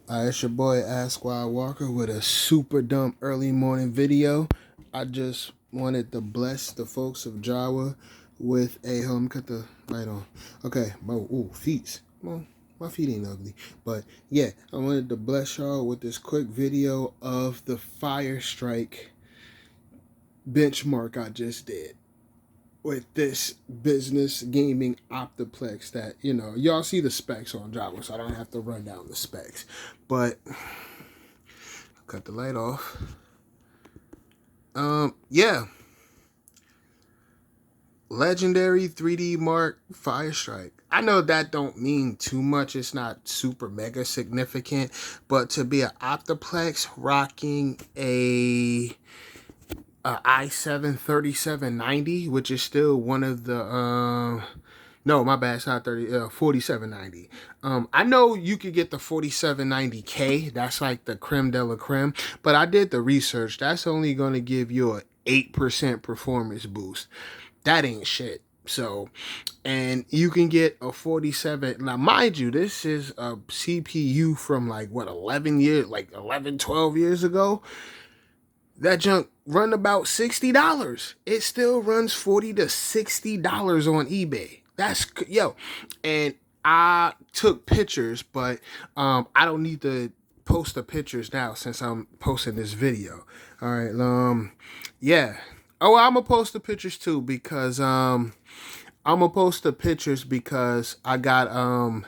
It's your boy Ask Wild Walker with a super dumb early morning video. I just wanted to bless the folks of Jawa with a home. Cut the light on. Okay, feet. Well, my feet ain't ugly, but yeah, I wanted to bless y'all with this quick video of the Fire Strike benchmark I just did with this business gaming optiplex that, y'all see the specs on Java, so I don't have to run down the specs. But cut the light off. Yeah. Legendary 3D Mark Fire Strike. I know that don't mean too much. It's not super mega significant, but to be an optiplex rocking a i7 3790, which is still one of the no, my bad, it's not 4790. I know you could get the 4790K. That's like the creme de la creme. But I did the research. That's only going to give you an 8% performance boost. That ain't shit. So, and you can get a 47. Now, mind you, this is a CPU from like, 11 years, like 11, 12 years ago. That junk run about $60. It still runs $40 to $60 on eBay. That's and I took pictures, but I don't need to post the pictures now since I'm posting this video. All right, yeah. Oh, I'm gonna post the pictures too because I got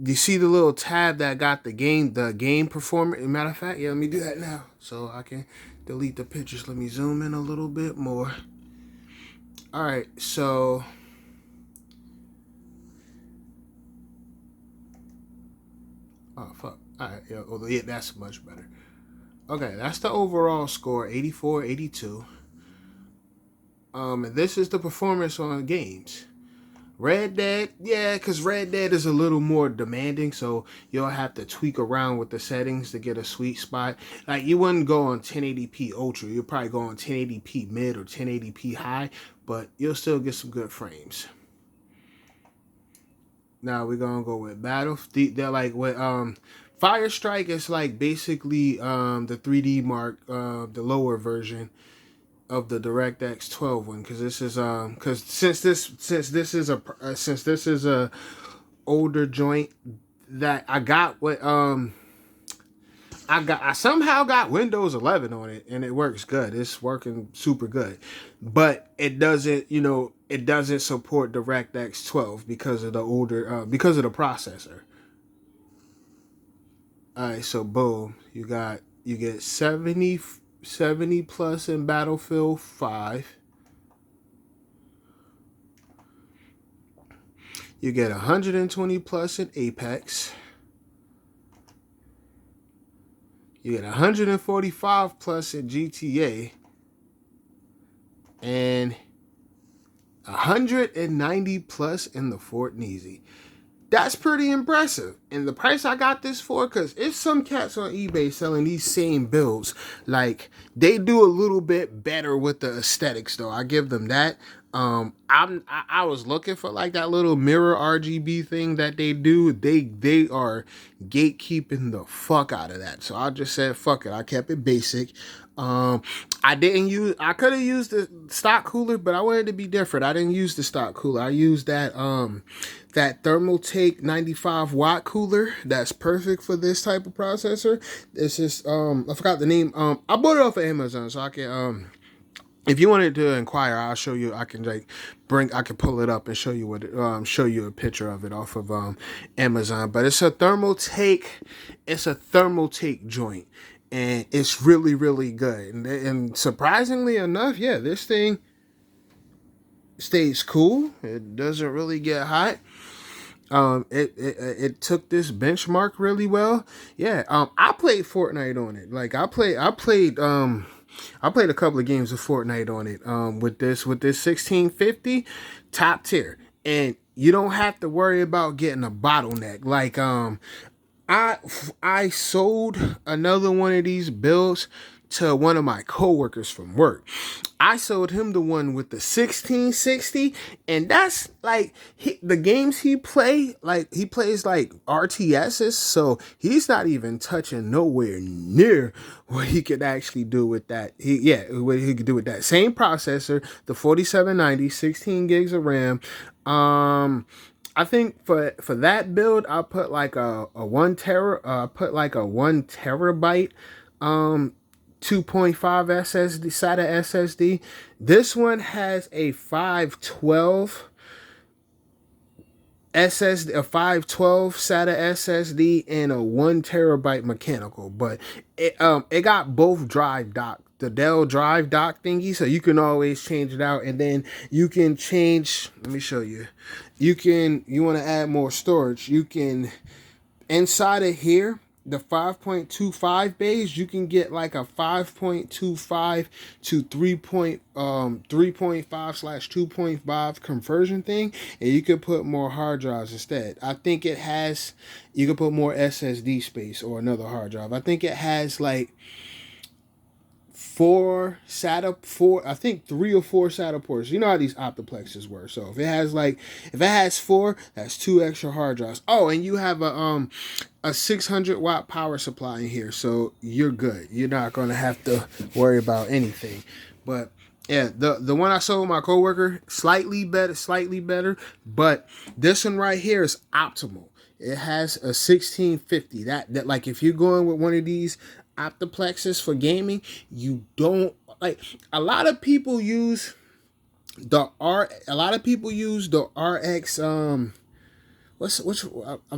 you see the little tab that got the game performance. Matter of fact, yeah, let me do that now so I can delete the pictures. Let me zoom in a little bit more. All right, so oh fuck. All right, yeah, that's much better. Okay, that's the overall score, 84, 82. And this is the performance on games. Red Dead, yeah, because Red Dead is a little more demanding, so you'll have to tweak around with the settings to get a sweet spot. Like, you wouldn't go on 1080p Ultra, you'll probably go on 1080p Mid or 1080p High, but you'll still get some good frames. Now we're gonna go with Battle. They're like with Fire Strike is like basically the 3D Mark, the lower version of the DirectX 12 one, because this is because since this is a older joint that I got with I somehow got Windows 11 on it and it works good. It's working super good, but it doesn't support DirectX 12 because of the older because of the processor. All right, so boom, you get 70 plus in Battlefield 5. You get 120 plus in Apex. You get 145 plus in GTA. And 190 plus in the Fort Neezy. That's pretty impressive. And the price I got this for, because it's some cats on eBay selling these same builds. Like, they do a little bit better with the aesthetics, though. I give them that. I was looking for like that little mirror RGB thing that they do. They are gatekeeping the fuck out of that. So I just said fuck it. I kept it basic. I could have used the stock cooler, but I wanted to be different. I didn't use the stock cooler. I used that Thermaltake 95-watt cooler. That's perfect for this type of processor. This is I forgot the name. I bought it off of Amazon, so I can if you wanted to inquire, I'll show you. I can pull it up and show you show you a picture of it off of Amazon. But it's a Thermaltake joint, and it's really, really good. And surprisingly enough, yeah, this thing stays cool. It doesn't really get hot. It took this benchmark really well. Yeah. I played Fortnite on it. Like I played a couple of games of Fortnite on it. With this 1650 top tier, and you don't have to worry about getting a bottleneck. Like I sold another one of these builds to one of my coworkers from work. I sold him the one with the 1660, and that's like the games he play. Like he plays like RTSs, so he's not even touching nowhere near what he could actually do with that. What he could do with that same processor, the 4790, 16 gigs of RAM. I think for that build, I'll put like a 1 terabyte 2.5 SSD SATA SSD. This one has a 512 SSD, a 512 SATA SSD, and a 1 terabyte mechanical. But it got both drive dock, the Dell drive dock thingy, so you can always change it out, and then you can change. Let me show you. You want to add more storage, you can inside of here. The 5.25 bays, you can get like a 5.25 to 3.5/2.5 conversion thing, and you could put more hard drives instead. I think you could put more SSD space or another hard drive. I think it has like I think 3 or 4 SATA ports. You know how these optiplexes work. So if it has 4, that's 2 extra hard drives. Oh, and you have a 600 watt power supply in here, so you're good. You're not gonna have to worry about anything. But yeah, the one I sold my coworker, slightly better, but this one right here is optimal. It has a 1650. That like if you're going with one of these optiplexes for gaming, you don't like. A lot of people use the RX. I'm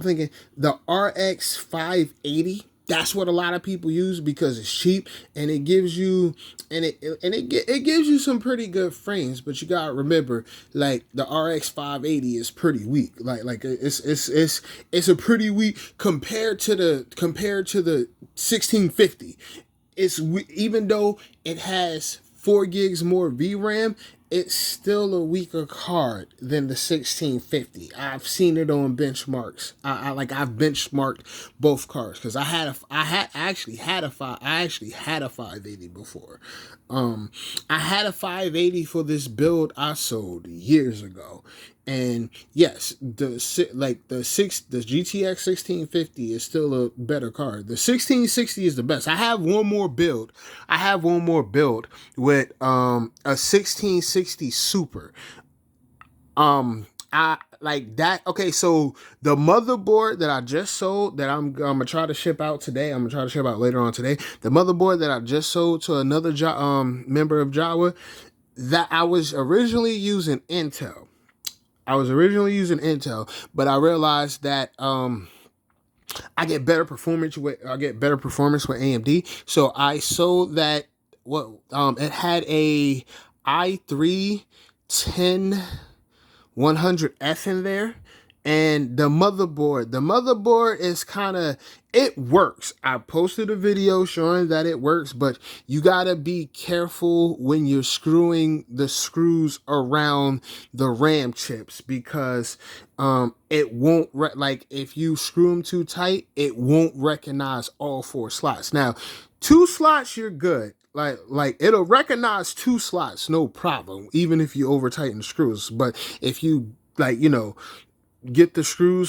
thinking the RX 580. That's what a lot of people use because it's cheap and it gives you it gives you some pretty good frames. But you gotta remember, like the RX 580 is pretty weak. Like it's a pretty weak compared to the 1650. Even though it has 4 gigs more VRAM, it's still a weaker card than the 1650. I've seen it on benchmarks. I've benchmarked both cards because I actually had a 580 before. I had a 580 for this build I sold years ago. And yes, the GTX 1650 is still a better card. The 1660 is the best. I have one more build with a 1660 Super. I like that. Okay, so the motherboard that I just sold, that I'm gonna try to ship out today, I'm gonna try to ship out later on today. The motherboard that I just sold to another member of Jawa, that I was originally using Intel. But I realized that I get better performance with AMD. So I sold that. It had a i3 10100F in there, and the motherboard is kind of, it works. I posted a video showing that it works, but you gotta be careful when you're screwing the screws around the RAM chips, because it won't like if you screw them too tight, it won't recognize all 4 slots. Now 2 slots, you're good. Like it'll recognize 2 slots, no problem, even if you over tighten the screws. But if you get the screw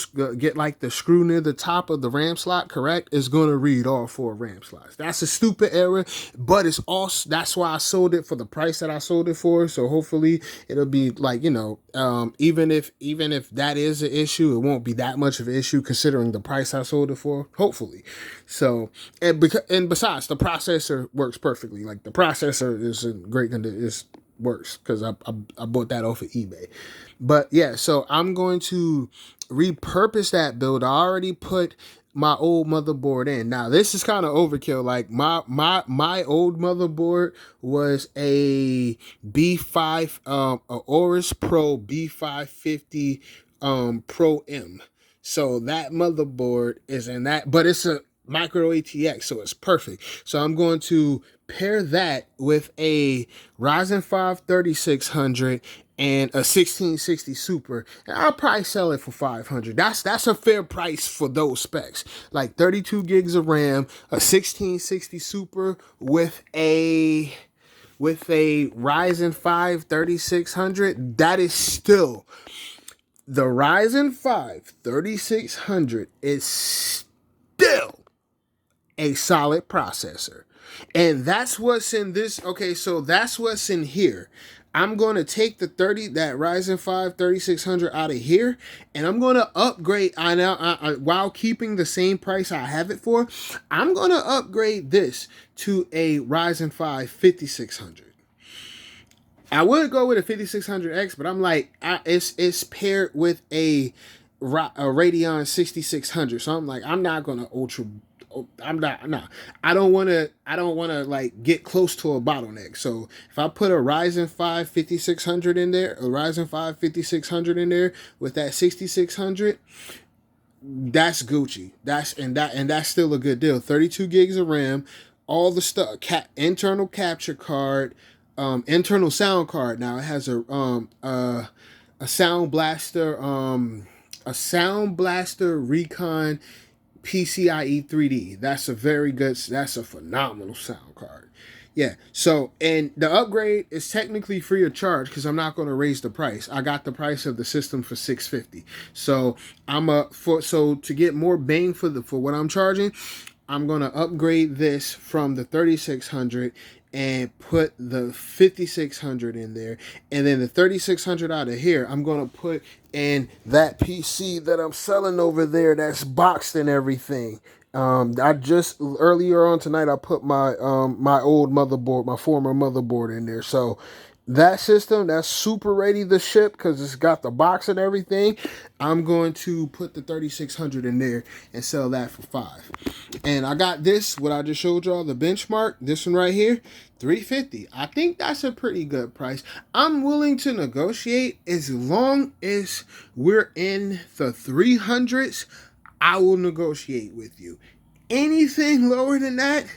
near the top of the RAM slot correct, it's going to read all 4 RAM slots. That's a stupid error, but it's also, that's why I sold it for the price that I sold it for. So hopefully it'll be even if that is an issue, it won't be that much of an issue considering the price I sold it for, hopefully. So, and besides, the processor works perfectly. Like the processor is in great condition. It works because I bought that off of eBay. But yeah, so I'm going to repurpose that build. I already put my old motherboard in. Now this is kind of overkill. Like my old motherboard was a B5 a Aorus Pro B550 Pro M. So that motherboard is in that, but it's a micro ATX, so it's perfect. So I'm going to pair that with a Ryzen 5 3600 and a 1660 Super, and I'll probably sell it for 500. That's a fair price for those specs. Like 32 gigs of RAM, a 1660 Super with a Ryzen 5 3600. That is still the Ryzen 5 3600 is still a solid processor. And that's what's in this. Okay, so that's what's in here. I'm going to take that Ryzen 5 3600 out of here, and I'm going to upgrade while keeping the same price I have it for. I'm going to upgrade this to a Ryzen 5 5600. I would go with a 5600X, but I'm like, it's paired with a Radeon 6600, so I'm like, I'm not gonna ultra. I'm not. No, I don't want to like get close to a bottleneck. So if I put a Ryzen 5 5600 in there, a Ryzen 5 5600 in there with that 6600, that's Gucci. That's still a good deal. 32 gigs of RAM, all the stuff, internal capture card, internal sound card. Now it has a Sound Blaster, a Sound Blaster Recon PCIe 3D. That's a phenomenal sound card. Yeah. So, and the upgrade is technically free of charge because I'm not going to raise the price. I got the price of the system for $650. So to get more bang for what I'm charging, I'm going to upgrade this from the 3600 and put the 5600 in there, and then the 3600 out of here I'm going to put in that PC that I'm selling over there that's boxed and everything. I just earlier on tonight I put my my old motherboard, my former motherboard in there. So that system, that's super ready to ship because it's got the box and everything. I'm going to put the 3600 in there and sell that for $5. And I got this, what I just showed y'all, the benchmark, this one right here, $350. I think that's a pretty good price. I'm willing to negotiate as long as we're in the 300s. I will negotiate with you. Anything lower than that,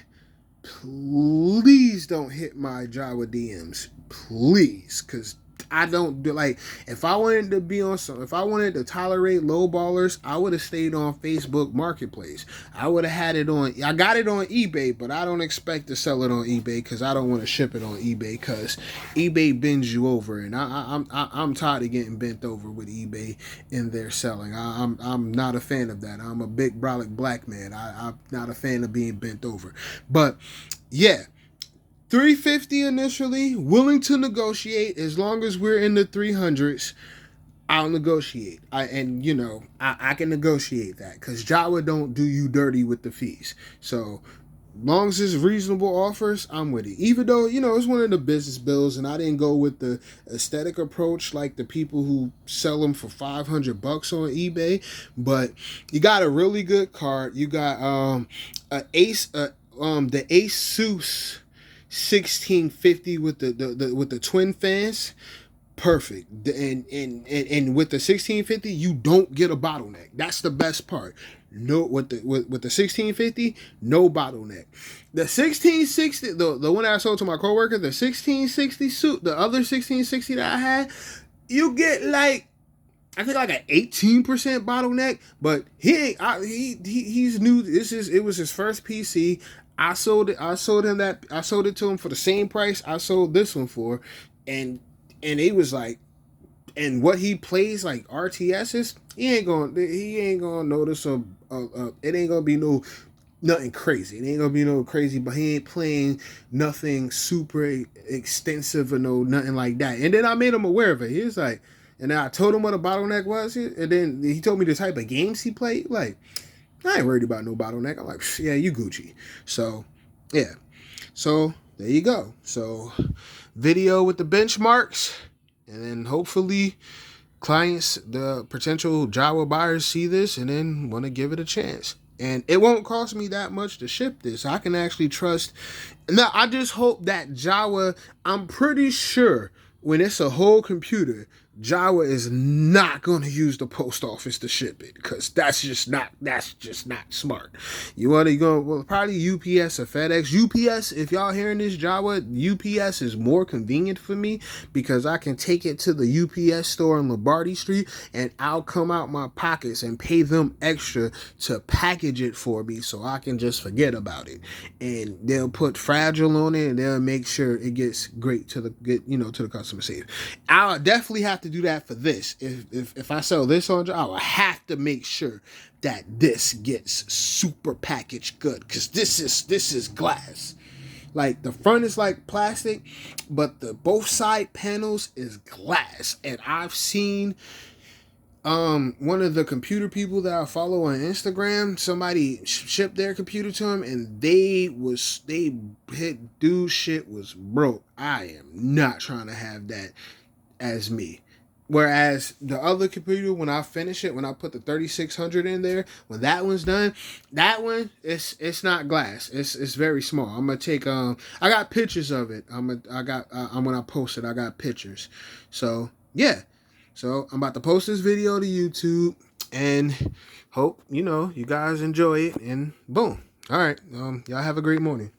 please don't hit my Jawa DMs. Please, because I don't do, like, if I wanted to tolerate low ballers, I would have stayed on Facebook Marketplace. I would have had it I got it on eBay, but I don't expect to sell it on eBay because I don't want to ship it on eBay because eBay bends you over, and I'm tired of getting bent over with eBay in their selling. I'm not a fan of that. I'm a big brolic black man. I'm not a fan of being bent over. But yeah, $350 initially, willing to negotiate as long as we're in the 300s. I'll negotiate. I can negotiate that because Jawa don't do you dirty with the fees. So long as it's reasonable offers, I'm with it. Even though, it's one of the business bills and I didn't go with the aesthetic approach like the people who sell them for $500 on eBay. But you got a really good card. You got the Asus 1650 with the twin fans. Perfect. And with the 1650 you don't get a bottleneck. That's the best part. No, with the 1650, no bottleneck. The 1660, the one I sold to my coworker, the 1660 suit, the other 1660 that I had, you get like, I think like an 18% bottleneck, but he's new. It was his first PC. I sold it to him for the same price I sold this one for, and it was like, and what he plays like RTSs, he ain't gonna notice it ain't gonna be nothing crazy. It ain't gonna be no crazy, but he ain't playing nothing super extensive or nothing like that. And then I made him aware of it. He was like, and then I told him what a bottleneck was, and then he told me the type of games he played. Like, I ain't worried about no bottleneck. I'm like, yeah, you Gucci. So, yeah. So, there you go. So, video with the benchmarks. And then hopefully clients, the potential Jawa buyers see this and then want to give it a chance. And it won't cost me that much to ship this. I can actually trust. Now, I just hope that Jawa, I'm pretty sure when it's a whole computer, Jawa is not going to use the post office to ship it because that's just not smart. You want to go, well, probably UPS or FedEx. UPS, if y'all hearing this, Jawa, UPS is more convenient for me because I can take it to the UPS store on Lombardi Street and I'll come out my pockets and pay them extra to package it for me so I can just forget about it. And they'll put fragile on it and they'll make sure it gets great to the customer safe. I'll definitely have to do that for this. If I sell this on, I will have to make sure that this gets super packaged good because this is glass. Like the front is like plastic, but the both side panels is glass. And I've seen one of the computer people that I follow on Instagram, somebody shipped their computer to him and dude shit was broke. I am not trying to have that as me. Whereas the other computer, when I finish it, when I put the 3600 in there, when that one's done, that one it's not glass. It's very small. I'm gonna take I got pictures of it. When I post it, I got pictures. So yeah. So I'm about to post this video to YouTube and hope you guys enjoy it and boom. All right. Y'all have a great morning.